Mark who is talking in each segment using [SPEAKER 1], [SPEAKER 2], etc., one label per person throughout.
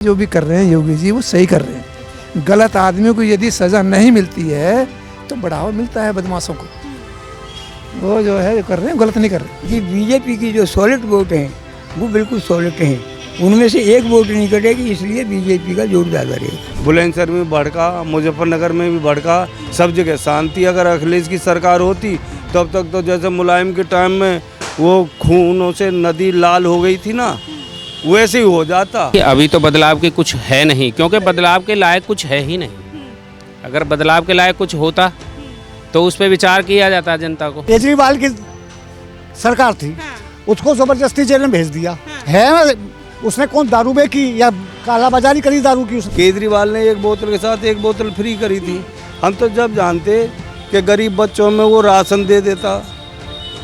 [SPEAKER 1] जो भी कर रहे हैं योगी जी वो सही कर रहे हैं। गलत आदमी को यदि सज़ा नहीं मिलती है तो बढ़ावा मिलता है बदमाशों को। वो जो है जो कर रहे हैं गलत नहीं कर रहे।
[SPEAKER 2] कि बीजेपी की जो सॉलिड वोट हैं वो बिल्कुल सॉलिड हैं, उनमें से एक वोट नहीं कटेगी, इसलिए बीजेपी का जोर ज़्यादा रहेगा।
[SPEAKER 3] बुलंदशहर में भड़का, मुजफ्फरनगर में भी भड़का, सब जगह शांति। अगर अखिलेश की सरकार होती तब तक तो जैसे मुलायम के टाइम में वो खूनों से नदी लाल हो गई थी ना, वैसे ही हो जाता।
[SPEAKER 4] अभी तो बदलाव की कुछ है नहीं, क्योंकि बदलाव के लायक कुछ है ही नहीं। अगर बदलाव के लायक कुछ होता तो उस पर विचार किया जाता जनता को।
[SPEAKER 5] केजरीवाल की सरकार थी, उसको जबरदस्ती जेल में भेज दिया है ना। उसने कौन दारू में की या कालाबाजारी करी दारू की? उसने
[SPEAKER 3] केजरीवाल ने एक बोतल के साथ एक बोतल फ्री करी थी। हम तो जब जानते कि गरीब बच्चों में वो राशन दे देता,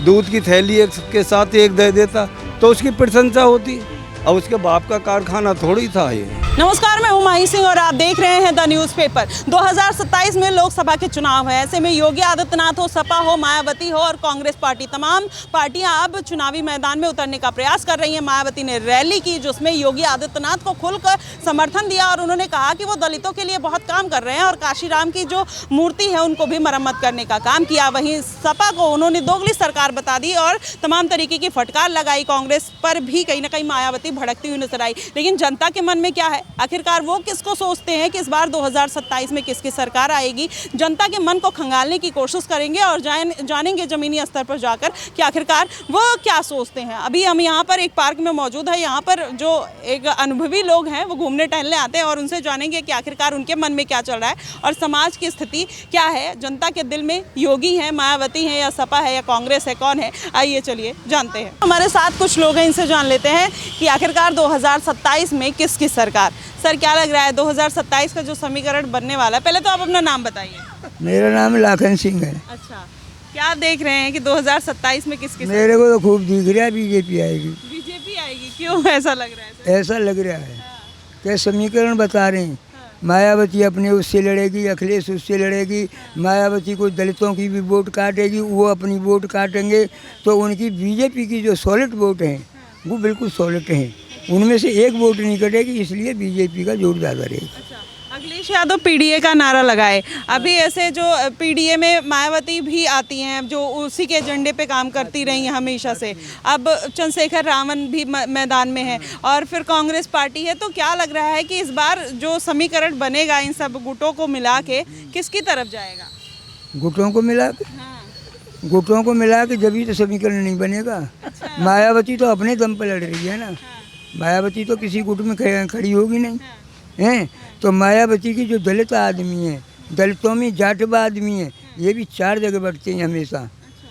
[SPEAKER 3] दूध की थैली एक के साथ एक दे देता तो उसकी प्रशंसा होती। अब उसके बाप का कारखाना थोड़ी था ये।
[SPEAKER 6] नमस्कार, मैं हुमायूं सिंह और आप देख रहे हैं द न्यूज़पेपर। 2027 में लोकसभा के चुनाव है। ऐसे में योगी आदित्यनाथ हो, सपा हो, मायावती हो और कांग्रेस पार्टी, तमाम पार्टियां अब चुनावी मैदान में उतरने का प्रयास कर रही हैं। मायावती ने रैली की जिसमें योगी आदित्यनाथ को खुलकर समर्थन दिया और उन्होंने कहा कि वो दलितों के लिए बहुत काम कर रहे हैं और काशीराम की जो मूर्ति है उनको भी मरम्मत करने का काम किया। वहीं सपा को उन्होंने दोगली सरकार बता दी और तमाम तरीके की फटकार लगाई। कांग्रेस पर भी कहीं ना कहीं मायावती भड़कती हुई नजर आई। लेकिन जनता के मन में क्या है, आखिरकार वो किसको सोचते हैं कि इस बार 2027 में किसकी सरकार आएगी? जनता के मन को खंगालने की कोशिश करेंगे और जानेंगे जमीनी स्तर पर जाकर कि आखिरकार वो क्या सोचते हैं। अभी हम यहाँ पर एक पार्क में मौजूद है। यहाँ पर जो एक अनुभवी लोग हैं वो घूमने टहलने आते हैं और उनसे जानेंगे कि आखिरकार उनके मन में क्या चल रहा है और समाज की स्थिति क्या है। जनता के दिल में योगी है, मायावती है या सपा है या कांग्रेस है, कौन है? आइए चलिए जानते हैं। हमारे साथ कुछ लोग हैं, इनसे जान लेते हैं कि आखिरकार 2027 में किसकी सरकार। सर, क्या लग रहा है 2027 का जो समीकरण बनने वाला है? पहले तो आप अपना नाम बताइए।
[SPEAKER 2] मेरा नाम लाखन सिंह है।
[SPEAKER 6] अच्छा, क्या देख रहे हैं कि 2027 में किसकी?
[SPEAKER 2] मेरे को तो खूब दिख रहा है बीजेपी आएगी।
[SPEAKER 6] बीजेपी आएगी? क्यों ऐसा लग रहा है सर?
[SPEAKER 2] ऐसा लग रहा है कि समीकरण बता रहे हैं। मायावती अपने उससे लड़ेगी, अखिलेश उससे लड़ेगी। मायावती को दलितों की भी वोट काटेगी, वो अपनी वोट काटेंगे तो उनकी बीजेपी की जो सॉलिड वोट हैं वो बिल्कुल सॉलिड हैं, उनमें से एक वोट नहीं कटेगी, इसलिए बीजेपी का जोर ज़्यादा रहेगा।
[SPEAKER 6] अखिलेश यादव पीडीए का नारा लगाए। अभी ऐसे जो पीडीए में मायावती भी आती हैं जो उसी के एजेंडे पे काम करती रही हैं हमेशा से। अब चंद्रशेखर रावण भी मैदान में है और फिर कांग्रेस पार्टी है। तो क्या लग रहा है कि इस बार जो समीकरण बनेगा इन सब गुटों को मिला के किसकी तरफ जाएगा?
[SPEAKER 2] गुटों को मिला के?
[SPEAKER 6] हाँ।
[SPEAKER 2] गुटों को मिला के जब ही तो समीकरण नहीं बनेगा।
[SPEAKER 6] अच्छा।
[SPEAKER 2] मायावती तो अपने दम पर लड़ रही है ना। मायावती तो किसी गुट में खड़ी होगी नहीं हैं। तो मायावती की जो दलित आदमी है, दलितों में जाटवा आदमी है, ये भी 4 जगह बढ़ते हैं हमेशा।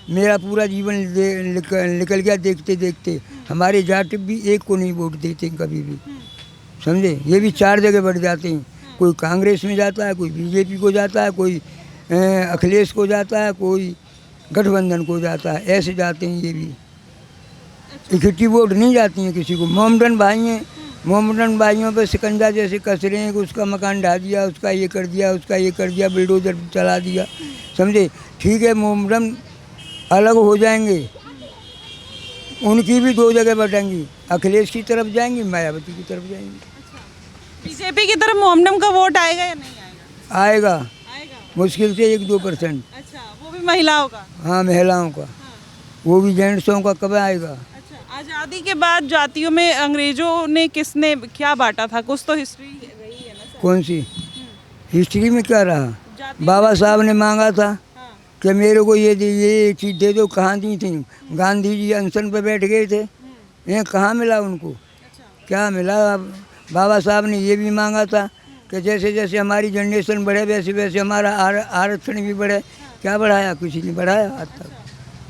[SPEAKER 2] मेरा पूरा जीवन निकल गया देखते देखते। हमारे जाट भी एक को नहीं वोट देते कभी भी, समझे? ये भी 4 जगह बढ़ जाते हैं। कोई कांग्रेस में जाता है, कोई बीजेपी को जाता है, कोई अखिलेश को जाता है, कोई गठबंधन को जाता है, ऐसे जाते हैं। ये भी इकट्ठी वोट नहीं जाती हैं किसी को। मोहम्मदन भाई हैं, मोहम्मदन भाइयों पर शिकंजा जैसे कस रहे हैं कि उसका मकान ढा दिया, उसका ये कर दिया, उसका ये कर दिया, बुलडोजर चला दिया, समझे? ठीक है, मोहम्मदन अलग हो जाएंगे, उनकी भी 2 जगह बटेंगी। अखिलेश की तरफ जाएंगी, मायावती की तरफ जाएंगी।
[SPEAKER 6] बीजेपी की तरफ मोहम्मदन का वोट आएगा या नहीं आएगा?
[SPEAKER 2] आएगा,
[SPEAKER 6] आएगा
[SPEAKER 2] मुश्किल से 1-2%।
[SPEAKER 6] अच्छा, वो भी महिलाओं का?
[SPEAKER 2] हाँ, महिलाओं का। वो भी जेंट्सों का कब आएगा?
[SPEAKER 6] आज़ादी के बाद जातियों में अंग्रेजों ने किसने क्या बांटा था? कुछ तो हिस्ट्री रही है ना।
[SPEAKER 2] कौन सी हिस्ट्री में क्या रहा? बाबा साहब ने मांगा था कि मेरे को ये चीज़ दे दो, कहाँ दी थी? गांधी जी अनशन पर बैठ गए थे, ये कहाँ मिला उनको? क्या मिला? बाबा साहब ने ये भी मांगा था कि जैसे जैसे हमारी जनरेशन बढ़े वैसे वैसे हमारा आरक्षण भी बढ़े। क्या बढ़ाया? कुछ नहीं बढ़ाया आज तक।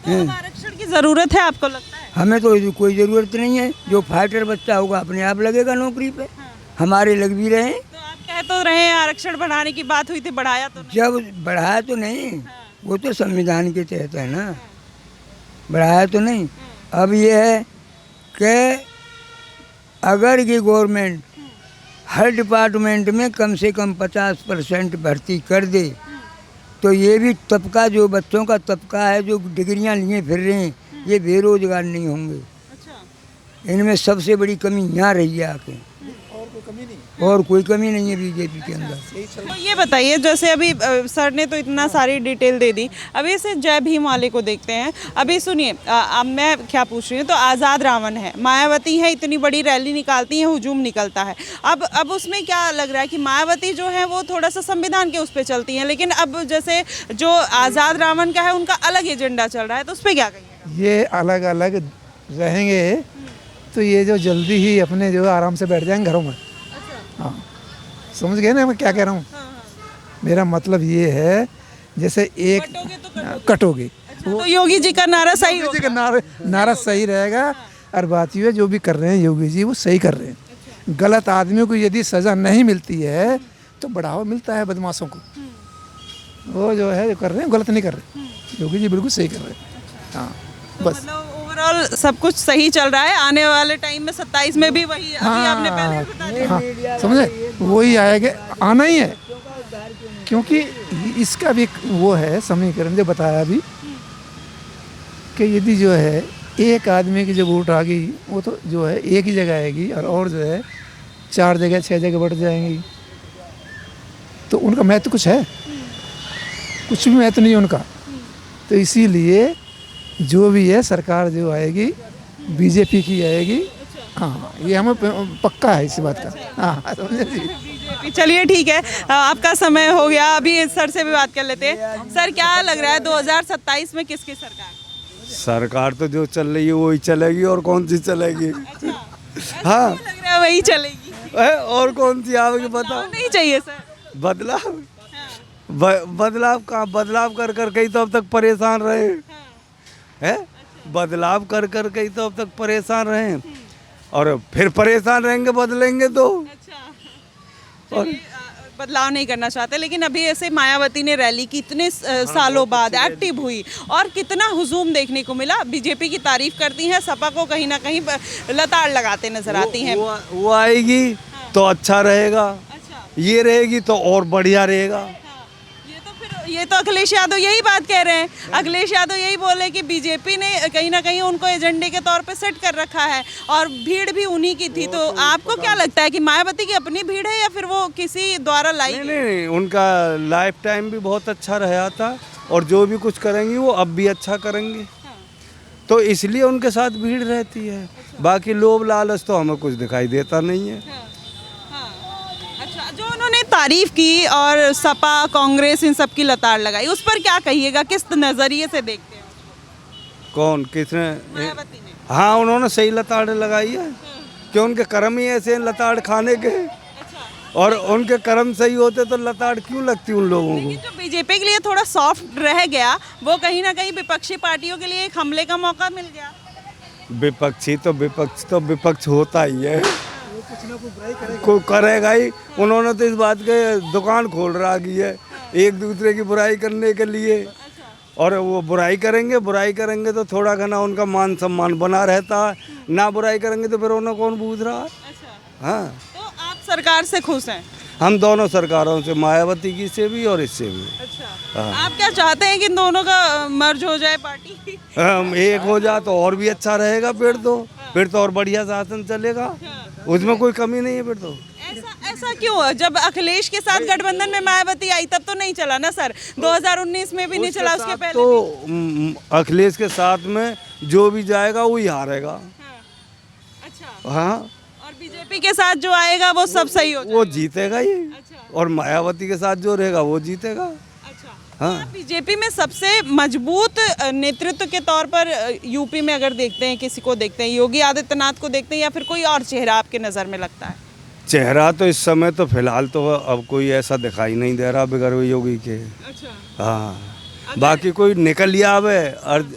[SPEAKER 6] आरक्षण की ज़रूरत है आपको लगता है?
[SPEAKER 2] हमें तो कोई ज़रूरत नहीं है। जो फाइटर बच्चा होगा अपने आप लगेगा नौकरी पे। हमारे लग भी रहे।
[SPEAKER 6] तो आप कह तो रहे हैं आरक्षण बढ़ाने की बात हुई थी, बढ़ाया तो नहीं?
[SPEAKER 2] जब बढ़ाया तो नहीं, वो तो संविधान के तहत है ना, बढ़ाया तो नहीं। अब ये है कि अगर ये गवर्नमेंट हर डिपार्टमेंट में कम से कम 50% भर्ती कर दे तो ये भी तबका, जो बच्चों का तबका है जो डिग्रियां लिए फिर रहे हैं, ये बेरोजगार नहीं होंगे।
[SPEAKER 6] अच्छा।
[SPEAKER 2] इनमें सबसे बड़ी कमी यहाँ रही है आके।
[SPEAKER 5] और कोई कमी नहीं।
[SPEAKER 2] और कोई कमी नहीं है बीजेपी के अंदर।
[SPEAKER 6] तो ये बताइए, जैसे अभी सर ने तो इतना सारी डिटेल दे दी, अभी से जय भीम वाले को देखते हैं। अभी सुनिए, अब मैं क्या पूछ रही हूँ, तो आज़ाद रावण है, मायावती है, इतनी बड़ी रैली निकालती है, हुजूम निकलता है। अब उसमें क्या लग रहा है कि मायावती जो है वो थोड़ा सा संविधान के उस पर चलती हैं, लेकिन अब जैसे जो आज़ाद रावण का है उनका अलग एजेंडा चल रहा है, तो उस पर क्या कहिए?
[SPEAKER 1] ये अलग अलग रहेंगे तो ये जो जल्दी ही अपने जो आराम से बैठ जाएंगे घरों में। हाँ, समझ गए ना मैं क्या कह रहा हूँ? मेरा मतलब ये है, जैसे एक कटोगे
[SPEAKER 6] तो योगी जी का नारा सही
[SPEAKER 1] योगी जी का नारा सही रहेगा। और बात ये है, जो भी कर रहे हैं योगी जी वो सही कर रहे हैं। गलत आदमियों को यदि सज़ा नहीं मिलती है तो बढ़ावा मिलता है बदमाशों को। वो जो है जो कर रहे हैं गलत नहीं कर रहे, योगी जी बिल्कुल सही कर रहे हैं। हाँ, बस
[SPEAKER 6] मतलब ओवरऑल सब कुछ सही चल रहा है। आने वाले टाइम में 27 में भी वही, अभी आपने पहले भी बता दिया।
[SPEAKER 1] हाँ, समझे, वही आएगा, आना ही है, क्योंकि इसका भी वो है समीकरण जो बताया अभी कि यदि जो है एक आदमी की जब वोट आ गई वो तो जो है एक ही जगह आएगी, और जो है 4 जगह 6 जगह बढ़ जाएंगी, तो उनका महत्व कुछ है? कुछ भी महत्व नहीं है उनका। तो इसीलिए जो भी है सरकार जो आएगी बीजेपी की आएगी। हाँ, ये हमें पक्का है इसी बात का। हाँ, समझे जी।
[SPEAKER 6] बीजेपी, चलिए ठीक है, आपका समय हो गया, अभी सर से भी बात कर लेते हैं। सर, क्या लग रहा है 2027 में किसकी सरकार?
[SPEAKER 3] सरकार तो जो चल रही है वही चलेगी, और कौन सी चलेगी? हाँ,
[SPEAKER 6] लग रहा है वही चलेगी।
[SPEAKER 3] और कौन सी आवेगी बताओ?
[SPEAKER 6] नहीं चाहिए सर
[SPEAKER 3] बदलाव? बदलाव कहाँ? बदलाव कर कर के ही तो अब तक परेशान रहे हैं। बदलाव कर कर के ही तो अब तक परेशान रहे हैं, और फिर परेशान रहेंगे बदलेंगे तो।
[SPEAKER 6] और बदलाव नहीं करना चाहते, लेकिन अभी ऐसे मायावती ने रैली की, इतने सालों बाद एक्टिव हुई और कितना हुजूम देखने को मिला। बीजेपी की तारीफ करती हैं, सपा को कहीं ना कहीं लताड़ लगाते नजर आती हैं।
[SPEAKER 3] वो आएगी तो अच्छा रहेगा, ये रहेगी तो और बढ़िया रहेगा।
[SPEAKER 6] ये तो अखिलेश यादव यही बात कह रहे हैं। अखिलेश यादव यही बोले कि बीजेपी ने कहीं ना कहीं उनको एजेंडे के तौर पे सेट कर रखा है, और भीड़ भी उन्हीं की थी। तो आपको क्या लगता है कि मायावती की अपनी भीड़ है या फिर वो किसी द्वारा लाई?
[SPEAKER 3] नहीं, उनका लाइफ टाइम भी बहुत अच्छा रहा था, और जो भी कुछ करेंगी वो अब भी अच्छा करेंगे। तो इसलिए उनके साथ भीड़ रहती है। बाकी लोभ लालच तो हमें कुछ दिखाई देता नहीं है।
[SPEAKER 6] जो उन्होंने तारीफ की और सपा कांग्रेस इन सब की लताड़ लगाई, उस पर क्या कहिएगा? किस नजरिए से देखते हैं?
[SPEAKER 3] कौन? किसने?
[SPEAKER 6] मायावती ने।
[SPEAKER 3] हाँ, उन्होंने सही लताड़ लगाई है, कि उनके कर्म ही ऐसे हैं लताड़ खाने के। और उनके कर्म सही होते तो लताड़ क्यों लगती उन लोगों को?
[SPEAKER 6] जो बीजेपी के लिए थोड़ा सॉफ्ट रह गया, वो कहीं ना कहीं विपक्षी पार्टियों के लिए एक हमले का मौका मिल गया।
[SPEAKER 3] विपक्ष तो विपक्ष होता ही है, को करेगा ही। उन्होंने तो इस बात के दुकान खोल रखी है एक दूसरे की बुराई करने के लिए, और वो बुराई करेंगे तो थोड़ा घना उनका मान सम्मान बना रहता है। ना बुराई करेंगे तो फिर उन्हें कौन पूछ रहा है? हाँ,
[SPEAKER 6] तो आप सरकार से खुश हैं?
[SPEAKER 3] हम दोनों सरकारों से, मायावती की से भी और इससे भी।
[SPEAKER 6] आप क्या चाहते हैं कि इन दोनों का मर्ज हो जाए पार्टी?
[SPEAKER 3] हम एक हो जाए तो और भी अच्छा रहेगा। फिर तो और बढ़िया शासन चलेगा, उसमें कोई कमी नहीं है। फिर तो
[SPEAKER 6] ऐसा क्यों है? जब अखिलेश के साथ गठबंधन में मायावती आई तब तो नहीं चला ना सर? 2019 में भी नहीं चला, उसके पहले
[SPEAKER 3] तो अखिलेश के साथ में जो भी जाएगा वही हारेगा।
[SPEAKER 6] अच्छा,
[SPEAKER 3] हाँ,
[SPEAKER 6] और बीजेपी के साथ जो आएगा वो सब सही हो जाएगा?
[SPEAKER 3] वो जीतेगा ही। और मायावती के साथ जो रहेगा वो जीतेगा। हाँ,
[SPEAKER 6] बीजेपी में सबसे मजबूत नेतृत्व के तौर पर यूपी में अगर देखते हैं, किसी को देखते हैं, योगी आदित्यनाथ को देखते हैं या फिर कोई और चेहरा आपके नज़र में लगता है?
[SPEAKER 3] चेहरा तो इस समय तो फिलहाल तो अब कोई ऐसा दिखाई नहीं दे रहा बगैर योगी के। हाँ, बाकी कोई निकल आवे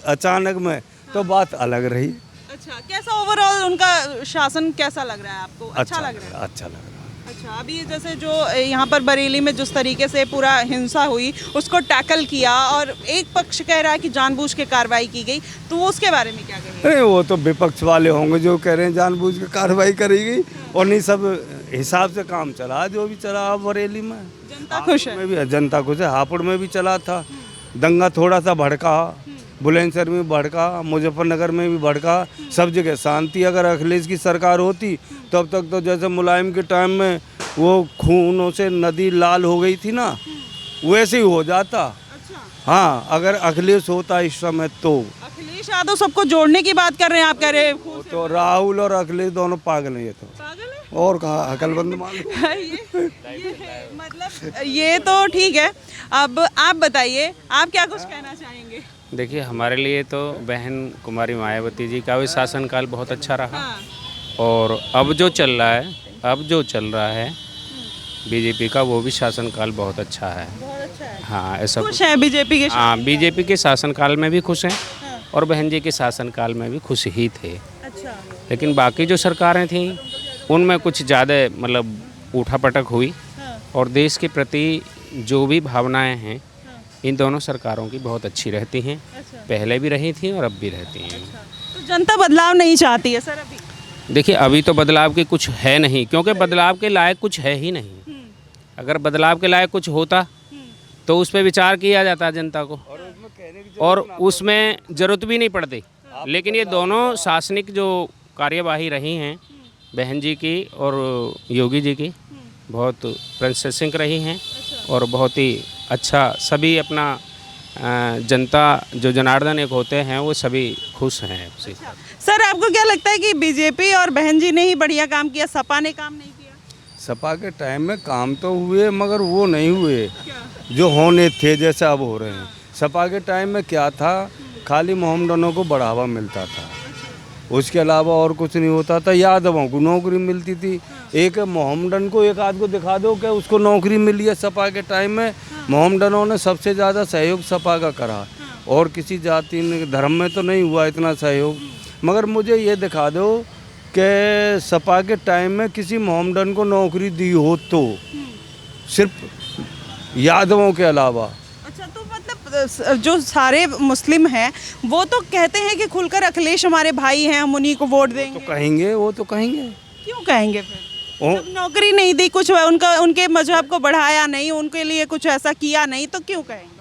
[SPEAKER 3] अचानक में तो बात अलग रही।
[SPEAKER 6] अच्छा, कैसा ओवरऑल उनका शासन कैसा लग रहा है आपको? अच्छा लग रहा है?
[SPEAKER 3] अच्छा लग रहा है।
[SPEAKER 6] अच्छा, अभी जैसे जो यहाँ पर बरेली में जिस तरीके से पूरा हिंसा हुई उसको टैकल किया, और एक पक्ष कह रहा है कि जानबूझ के कार्रवाई की गई, तो उसके बारे में क्या कहेंगे?
[SPEAKER 3] अरे वो तो विपक्ष वाले होंगे जो कह रहे हैं जानबूझ के कार्रवाई करी गई, और नहीं सब हिसाब से काम चला जो भी चला। बरेली में
[SPEAKER 6] जनता खुश है?
[SPEAKER 3] में भी जनता खुश है। हापुड़ में भी चला था दंगा, थोड़ा सा भड़का, बुलंदशहर में भड़का, मुजफ्फरनगर में भी भड़का, सब जगह शांति। अगर अखिलेश की सरकार होती तब तक तो जैसे मुलायम के टाइम में वो खूनों से नदी लाल हो गई थी ना, वैसे ही हो जाता।
[SPEAKER 6] अच्छा,
[SPEAKER 3] हाँ, अगर अखिलेश होता इस समय तो।
[SPEAKER 6] अखिलेश यादव सबको जोड़ने की बात कर रहे हैं, आप कह रहे हैं
[SPEAKER 3] वो तो राहुल और अखिलेश दोनों पागल हैं ये तो।
[SPEAKER 6] पागल है?
[SPEAKER 3] और कहा अकलमंद मालूम।
[SPEAKER 6] मतलब ये तो ठीक है। अब आप बताइए, आप क्या कुछ कहना चाहेंगे?
[SPEAKER 4] देखिए, हमारे लिए तो बहन कुमारी मायावती जी का भी शासनकाल बहुत अच्छा रहा।
[SPEAKER 6] हाँ,
[SPEAKER 4] और अब जो चल रहा है बीजेपी का, वो भी शासनकाल बहुत अच्छा है।
[SPEAKER 6] बहुत अच्छा है।
[SPEAKER 4] हाँ, ऐसा
[SPEAKER 6] खुश हैं बीजेपी के?
[SPEAKER 4] हाँ, बीजेपी के शासनकाल में भी खुश हैं
[SPEAKER 6] हाँ।
[SPEAKER 4] और बहन जी के शासनकाल में भी खुश ही थे।
[SPEAKER 6] अच्छा,
[SPEAKER 4] लेकिन बाकी जो सरकारें थीं उनमें कुछ ज़्यादा मतलब उठापटक हुई।
[SPEAKER 6] हाँ,
[SPEAKER 4] और देश के प्रति जो भी भावनाएं हैं इन दोनों सरकारों की बहुत अच्छी रहती हैं।
[SPEAKER 6] अच्छा,
[SPEAKER 4] पहले भी रही थी और अब भी रहती हैं।
[SPEAKER 6] तो जनता बदलाव नहीं चाहती है सर अभी?
[SPEAKER 4] देखिए, अभी तो बदलाव की कुछ है नहीं, क्योंकि बदलाव के लायक कुछ है ही नहीं। अगर बदलाव के लायक कुछ होता तो उस पर विचार किया जाता जनता को, और उसमें ज़रूरत भी नहीं पड़ती। लेकिन ये दोनों शासनिक जो कार्यवाही रही हैं बहन जी की और योगी जी की, बहुत प्रोसेसिंग रही हैं और बहुत ही अच्छा। सभी अपना जनता जो जनार्दन एक होते हैं वो सभी खुश हैं उससे।
[SPEAKER 6] सर, आपको क्या लगता है कि बीजेपी और बहन जी ने ही बढ़िया काम किया, सपा ने काम नहीं किया?
[SPEAKER 3] सपा के टाइम में काम तो हुए मगर वो नहीं हुए जो होने थे जैसे अब हो रहे हैं। सपा के टाइम में क्या था, खाली मोहम्मदनों को बढ़ावा मिलता था, उसके अलावा और कुछ नहीं होता था। यादवों को नौकरी मिलती थी। एक मोहम्मदन को एक आध को दिखा दो कि उसको नौकरी मिली है। सपा के टाइम में मोहम्मदनों ने सबसे ज़्यादा सहयोग सपा का करा, और किसी जाति ने धर्म में तो नहीं हुआ इतना सहयोग। मगर मुझे ये दिखा दो कि सपा के टाइम में किसी मोहम्मदन को नौकरी दी हो तो, सिर्फ यादवों के अलावा।
[SPEAKER 6] अच्छा, तो मतलब जो सारे मुस्लिम हैं वो तो कहते हैं कि खुलकर अखिलेश हमारे भाई हैं, हम उन्हीं को वोट देंगे।
[SPEAKER 3] तो कहेंगे, वो तो कहेंगे।
[SPEAKER 6] क्यों कहेंगे फिर?
[SPEAKER 3] ओ,
[SPEAKER 6] जब नौकरी नहीं दी, कुछ उनके मजहब को बढ़ाया नहीं, उनके लिए कुछ ऐसा किया नहीं, तो क्यों कहेंगे?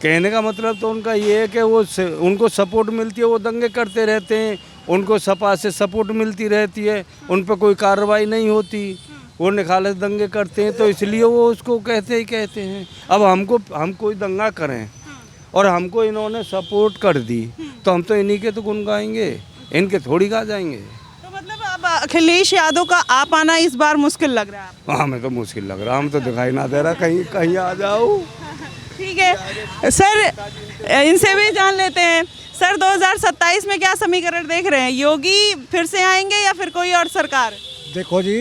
[SPEAKER 3] कहने का मतलब तो उनका ये है कि वो उनको सपोर्ट मिलती है, वो दंगे करते रहते हैं, उनको सपा से सपोर्ट मिलती रहती है, उन पर कोई कार्रवाई नहीं होती, वो निखालस दंगे करते हैं, तो इसलिए वो उसको कहते ही कहते हैं। अब हम कोई दंगा करें और हमको इन्होंने सपोर्ट कर दी तो हम तो इन्हीं के तो गुन गाएंगे, इनके थोड़ी गा जाएंगे।
[SPEAKER 6] तो मतलब अब अखिलेश यादव का आ पाना इस बार मुश्किल लग रहा है आपको?
[SPEAKER 3] हमें तो मुश्किल लग रहा, हम तो दिखाई ना दे रहा, कहीं कहीं आ जाओ।
[SPEAKER 6] ठीक है सर, इनसे भी जान लेते हैं। सर, 2027 में क्या समीकरण देख रहे हैं? योगी फिर से आएंगे या फिर कोई और सरकार?
[SPEAKER 5] देखो जी,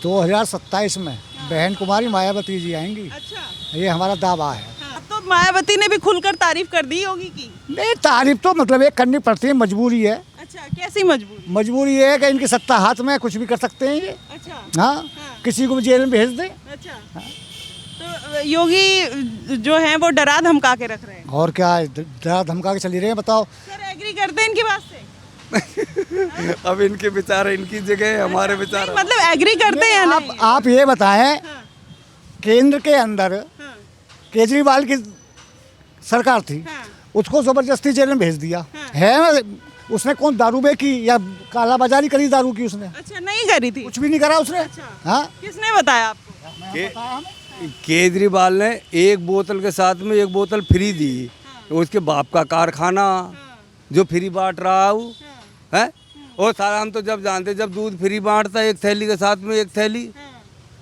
[SPEAKER 5] 2027 में बहन कुमारी मायावती जी आएंगी,
[SPEAKER 6] अच्छा,
[SPEAKER 5] ये हमारा दावा है।
[SPEAKER 6] हाँ, तो मायावती ने भी खुलकर तारीफ कर दी योगी की।
[SPEAKER 5] नहीं, तारीफ तो मतलब एक करनी पड़ती है, मजबूरी है।
[SPEAKER 6] अच्छा, कैसी मजबूरी?
[SPEAKER 5] मजबूरी ये है कि इनकी सत्ता हाथ में, कुछ भी कर सकते हैं ये।
[SPEAKER 6] अच्छा,
[SPEAKER 5] हाँ, किसी को भी जेल में भेज दें।
[SPEAKER 6] अच्छा, तो योगी जो हैं वो डरा धमका के रख रहे हैं।
[SPEAKER 5] और क्या डरा धमका के चली रहे हैं, बताओ।
[SPEAKER 6] सर, एग्री करते हैं इनकी बात से?
[SPEAKER 3] अब इनके विचार इनकी जगह, हमारे विचार।
[SPEAKER 6] नहीं, मतलब एग्री करते हैं या नहीं?
[SPEAKER 5] आप ये बताएं,
[SPEAKER 6] हाँ,
[SPEAKER 5] केंद्र के अंदर
[SPEAKER 6] हाँ,
[SPEAKER 5] केजरीवाल की सरकार थी,
[SPEAKER 6] हाँ,
[SPEAKER 5] उसको जबरदस्ती जेल में भेज दिया
[SPEAKER 6] हाँ।
[SPEAKER 5] है ना। उसने कौन दारूबे की या कालाबाजारी करी दारू की? उसने
[SPEAKER 6] अच्छा, नहीं करी थी?
[SPEAKER 5] कुछ भी नहीं करा उसने।
[SPEAKER 6] अच्छा,
[SPEAKER 5] हाँ,
[SPEAKER 6] किसने बताया आपको?
[SPEAKER 3] केजरीवाल ने एक बोतल के साथ में एक बोतल फ्री दी, उसके बाप का कारखाना जो फ्री बांट रहा है। और सारा हम तो जब जानते, जब दूध फ्री बांटता एक थैली के साथ में एक थैली,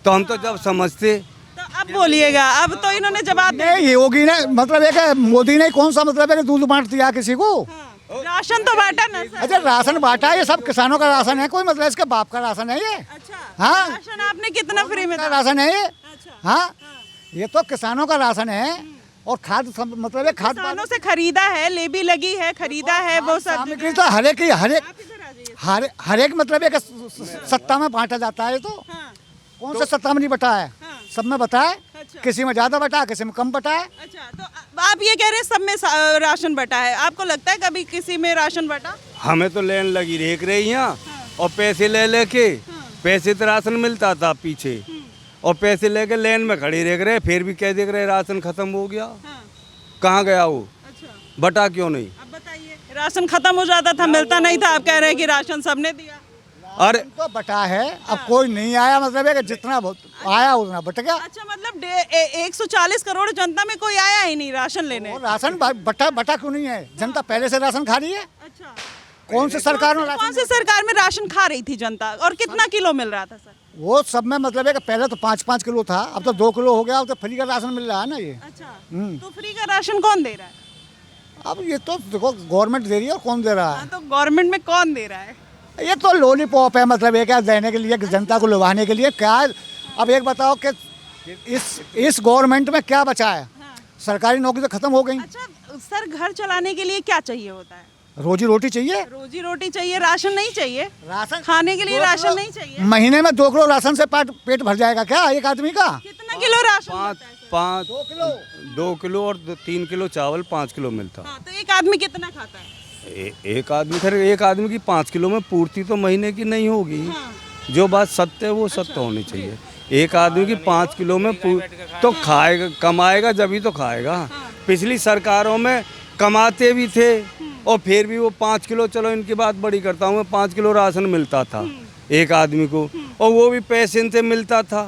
[SPEAKER 3] तो हम तो जब समझते।
[SPEAKER 6] तो अब बोलिएगा, अब तो इन्होंने जवाब दे
[SPEAKER 5] नहीं, योगी ने मतलब है कि मोदी ने कौन सा मतलब है कि दूध बांट दिया किसी को?
[SPEAKER 6] राशन तो बांटा ना सर।
[SPEAKER 5] अच्छा, राशन बांटा, ये सब किसानों का राशन है, कोई मतलब इसके बाप का राशन है ये?
[SPEAKER 6] अच्छा,
[SPEAKER 5] हाँ।
[SPEAKER 6] राशन आपने कितना फ्री में
[SPEAKER 5] का
[SPEAKER 6] था?
[SPEAKER 5] राशन है ये?
[SPEAKER 6] अच्छा,
[SPEAKER 5] हाँ, ये तो किसानों का राशन है। और खाद मतलब है, खाद
[SPEAKER 6] किसानों से खरीदा है, लेबी लगी है, खरीदा है वो सब।
[SPEAKER 5] सामग्री तो हर एक
[SPEAKER 6] आप इधर आ जाइए।
[SPEAKER 5] हर एक मतलब है कि सत्ता में बांटा जाता है। तो
[SPEAKER 6] हाँ,
[SPEAKER 5] कौन सा सत्ता में नहीं बटा है?
[SPEAKER 6] हाँ।
[SPEAKER 5] सब में बटा है।
[SPEAKER 6] अच्छा।
[SPEAKER 5] किसी में ज्यादा बटा है, किसी में कम बटा है।
[SPEAKER 6] अच्छा, तो आप ये कह रहे हैं सब में राशन बटा है, आपको लगता है कभी किसी में राशन बटा?
[SPEAKER 3] हमें तो लेन लगी रेख रही यहाँ, और पैसे ले लेके, पैसे तो राशन मिलता था पीछे, और पैसे लेके लेन में खड़ी रेख रहे, फिर भी कह देख रहे राशन खत्म हो गया। कहाँ गया वो?
[SPEAKER 6] अच्छा,
[SPEAKER 3] बटा क्यों नहीं?
[SPEAKER 6] अब बताइए, राशन खत्म हो जाता था, मिलता नहीं था, आप कह रहे हैं कि राशन सबने दिया।
[SPEAKER 3] अरे
[SPEAKER 5] तो बटा है, अब कोई नहीं आया मतलब है कि जितना आया उतना बट गया।
[SPEAKER 6] अच्छा, मतलब 140 करोड़ जनता में कोई आया ही नहीं राशन लेने।
[SPEAKER 5] और राशन बटा क्यों नहीं है? जनता पहले से राशन खा रही है।
[SPEAKER 6] अच्छा,
[SPEAKER 5] कौन सी सरकार में
[SPEAKER 6] कौन
[SPEAKER 5] राशन?
[SPEAKER 6] सी सरकार में राशन खा रही थी जनता, और कितना किलो मिल रहा था सर?
[SPEAKER 5] वो सब में मतलब है कि पहले तो 5-5 किलो था, अब तो 2 किलो हो गया। अब तो फ्री का राशन मिल रहा है ना ये।
[SPEAKER 6] अच्छा,
[SPEAKER 5] हम्म।
[SPEAKER 6] तो फ्री का राशन कौन दे रहा है?
[SPEAKER 5] अब ये तो देखो गवर्नमेंट दे रही है और कौन दे रहा है?
[SPEAKER 6] हाँ, तो गवर्नमेंट में कौन दे रहा है?
[SPEAKER 5] ये तो लॉलीपॉप है, मतलब ये क्या देने के लिए, जनता को लुभाने के लिए क्या है? अब एक बताओ कि इस गवर्नमेंट में क्या बचा है? सरकारी नौकरी तो खत्म हो गई।
[SPEAKER 6] अच्छा सर, घर चलाने के लिए क्या चाहिए होता है?
[SPEAKER 5] रोजी रोटी चाहिए।
[SPEAKER 6] रोजी रोटी चाहिए, राशन नहीं चाहिए।
[SPEAKER 5] राशन
[SPEAKER 6] खाने के लिए
[SPEAKER 5] 2
[SPEAKER 6] राशन
[SPEAKER 5] किलो-
[SPEAKER 6] नहीं चाहिए।
[SPEAKER 5] महीने में 2 किलो राशन से पेट भर जाएगा क्या एक आदमी का?
[SPEAKER 6] कितना किलो राशन
[SPEAKER 3] पाँच
[SPEAKER 6] होता है सर?
[SPEAKER 3] पाँच
[SPEAKER 5] 2 किलो
[SPEAKER 3] 2 किलो और 3 किलो चावल 5 किलो मिलता।
[SPEAKER 6] हाँ, तो एक आदमी कितना खाता है?
[SPEAKER 3] एक आदमी खैर एक आदमी की 5 किलो में पूर्ति तो महीने की नहीं होगी।
[SPEAKER 6] हाँ।
[SPEAKER 3] जो बात सत्य है वो सत्य होनी चाहिए। एक आदमी की 5 किलो में तो खाएगा, कमाएगा जब तो खाएगा। पिछली सरकारों में कमाते भी थे और फिर भी वो 5 किलो, चलो इनकी बात बड़ी करता हूँ मैं, 5 किलो राशन मिलता था एक आदमी को, और वो भी पैसे से मिलता था।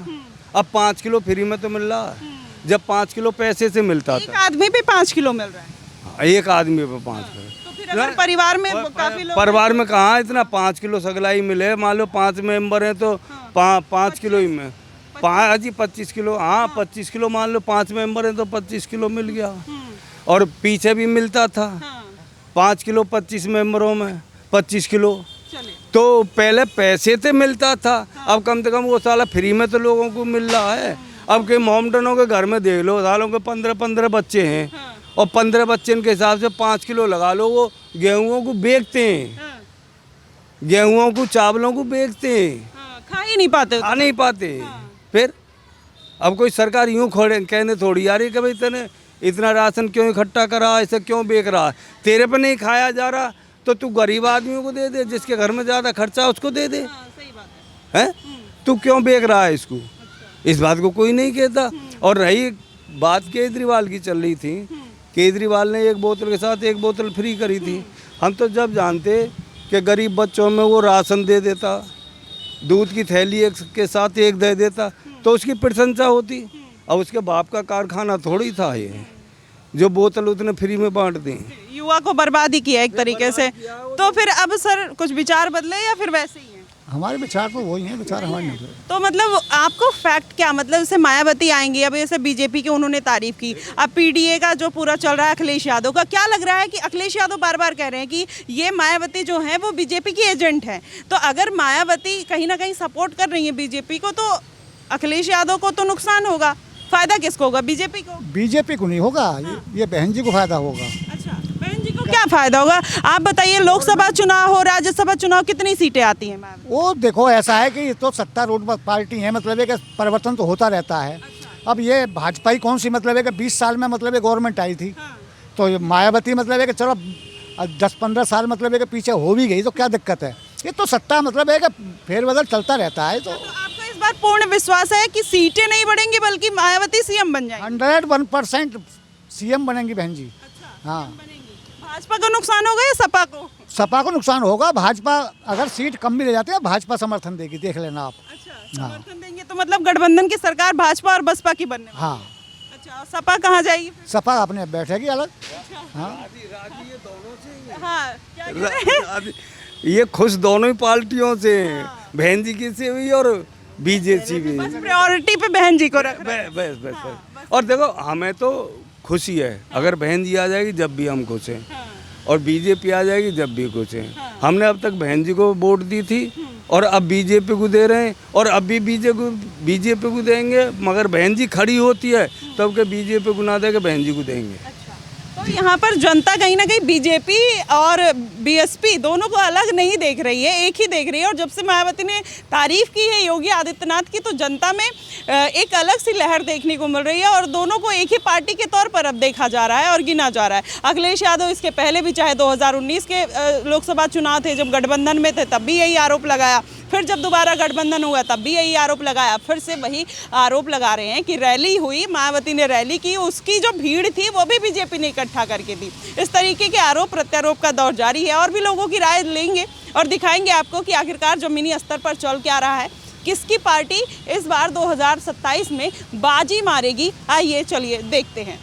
[SPEAKER 3] अब 5 किलो फ्री में तो मिल रहा है, जब 5 किलो पैसे से मिलता
[SPEAKER 6] एक
[SPEAKER 3] था।
[SPEAKER 6] आदमी पे 5 किलो मिल रहा है,
[SPEAKER 3] एक आदमी पे 5 किलो।
[SPEAKER 6] तो फिर अगर परिवार में काफी लोग
[SPEAKER 3] परिवार में कहाँ इतना 5 किलो सगलाई मिले? मान लो 5 मेंबर हैं तो 5 किलो ही में 25 किलो। हाँ 25 किलो, मान लो 5 मेंबर हैं तो 25 किलो मिल गया। और पीछे भी मिलता था 5 किलो 25 मेंबरों में 25 किलो।
[SPEAKER 6] चले।
[SPEAKER 3] तो पहले पैसे से मिलता था, अब कम से कम वो साला फ्री में तो लोगों को मिल रहा है। अब के मोमडनों के घर में देख लो, सालों के 15-15 बच्चे हैं और 15 बच्चे के हिसाब से 5 किलो लगा लो। वो गेहूँ को बेचते हैं, गेहूँ को चावलों को बेचते हैं,
[SPEAKER 6] खा ही नहीं पाते।
[SPEAKER 3] खा नहीं पाते। फिर अब कोई सरकार यूँ खोड़े कहने थोड़ी आ रही कि भाई तेने इतना राशन क्यों इकट्ठा करा, ऐसे क्यों बेच रहा है? तेरे पे नहीं खाया जा रहा तो तू गरीब आदमियों को दे दे, जिसके घर में ज़्यादा खर्चा उसको दे दे।
[SPEAKER 6] सही बात है।
[SPEAKER 3] हैं? तू क्यों बेच रहा है इसको? इस बात को कोई नहीं कहता। और रही बात केजरीवाल की चल रही थी, केजरीवाल ने एक बोतल के साथ एक बोतल फ्री करी थी। हम तो जब जानते कि गरीब बच्चों में वो राशन दे देता, दूध की थैली एक के साथ एक दे देता तो उसकी प्रशंसा होती। अब उसके बाप का कारखाना थोड़ी था ये जो बोतल उतने फ्री में बांट दी।
[SPEAKER 6] युवा को बर्बाद ही किया एक तरीके से। तो फिर अब सर कुछ विचार बदले या फिर वैसे ही है?
[SPEAKER 5] हमारे विचार तो वही हैं, विचार हमारे नहीं बदले।
[SPEAKER 6] तो मतलब आपको फैक्ट क्या, मतलब जैसे मायावती आएंगी, अब जैसे बीजेपी की उन्होंने तारीफ की, अब पीडीए का जो पूरा चल रहा है अखिलेश यादव का, क्या लग रहा है कि अखिलेश यादव बार बार कह रहे हैं कि ये मायावती जो है वो बीजेपी की एजेंट है, तो अगर मायावती कहीं ना कहीं सपोर्ट कर रही है बीजेपी को तो अखिलेश यादव को तो नुकसान होगा, फायदा किसको होगा? बीजेपी को?
[SPEAKER 5] बीजेपी को नहीं होगा, ये बहन जी को फायदा होगा।
[SPEAKER 6] अच्छा, बहन जी को क्या फायदा होगा? आप बताइए, लोकसभा चुनाव हो, राज्यसभा चुनाव, कितनी सीटें आती हैं मैम?
[SPEAKER 5] वो देखो ऐसा है कि ये तो सत्तारूढ़ पार्टी है, मतलब है कि परिवर्तन तो होता रहता है। अब ये भाजपा ही कौन सी, मतलब है कि 20 साल में मतलब है गवर्नमेंट आई थी, तो ये मायावती मतलब है कि चलो 10-15 साल मतलब है कि पीछे हो भी गई तो क्या दिक्कत है? ये तो सत्ता मतलब है कि फेरबदल चलता रहता है। तो
[SPEAKER 6] आपको इस बार पूर्ण विश्वास है कि सीटें नहीं बढ़ेंगी बल्कि मायावती सीएम बन जाएंगी?
[SPEAKER 5] 101% सीएम बनेंगी बहन जी। हाँ,
[SPEAKER 6] भाजपा को नुकसान होगा या सपा को?
[SPEAKER 5] सपा को नुकसान होगा। भाजपा अगर सीट कम भी ले जाती है, भाजपा समर्थन देगी, देख लेना आप।
[SPEAKER 6] अच्छा, समर्थन देंगे तो मतलब गठबंधन की सरकार भाजपा और बसपा की बनने वाली।
[SPEAKER 5] हाँ,
[SPEAKER 6] अच्छा, और सपा कहाँ जाएगी फिर?
[SPEAKER 5] सपा अपने बैठेगी अलग। हाँ,
[SPEAKER 6] हाँ, क्या कह रहे हैं?
[SPEAKER 3] ये खुश दोनों ही पार्टियों से, बहन जी की से भी और बीजेपी भी।
[SPEAKER 6] बस प्रायोरिटी पे बहन जी को रख रहे हैं।
[SPEAKER 3] बस। और देखो हमें तो खुशी है, अगर बहन जी आ जाएगी जब भी हम खुश हैं, और बीजेपी आ जाएगी जब भी खुश हैं। हमने अब तक बहन जी को वोट दी थी और अब बीजेपी को दे रहे हैं और अब भी बीजेपी को देंगे, मगर बहन जी खड़ी होती है तब के बीजेपी को ना दे के बहन जी को देंगे।
[SPEAKER 6] तो यहाँ पर जनता कहीं ना कहीं बीजेपी और बीएसपी दोनों को अलग नहीं देख रही है, एक ही देख रही है। और जब से मायावती ने तारीफ की है योगी आदित्यनाथ की, तो जनता में एक अलग सी लहर देखने को मिल रही है और दोनों को एक ही पार्टी के तौर पर अब देखा जा रहा है और गिना जा रहा है। अखिलेश यादव इसके पहले भी, चाहे 2019 के लोकसभा चुनाव थे जब गठबंधन में थे, तब भी यही आरोप लगाया फिर जब दोबारा गठबंधन हुआ तब भी यही आरोप लगाया, फिर से वही आरोप लगा रहे हैं कि रैली हुई, मायावती ने रैली की, उसकी जो भीड़ थी वो भी बीजेपी ने इकट्ठा करके दी। इस तरीके के आरोप प्रत्यारोप का दौर जारी है और भी लोगों की राय लेंगे और दिखाएंगे आपको कि आखिरकार जमीनी स्तर पर चल क्या रहा है, किसकी पार्टी इस बार 2027 में बाजी मारेगी। आइए चलिए देखते हैं।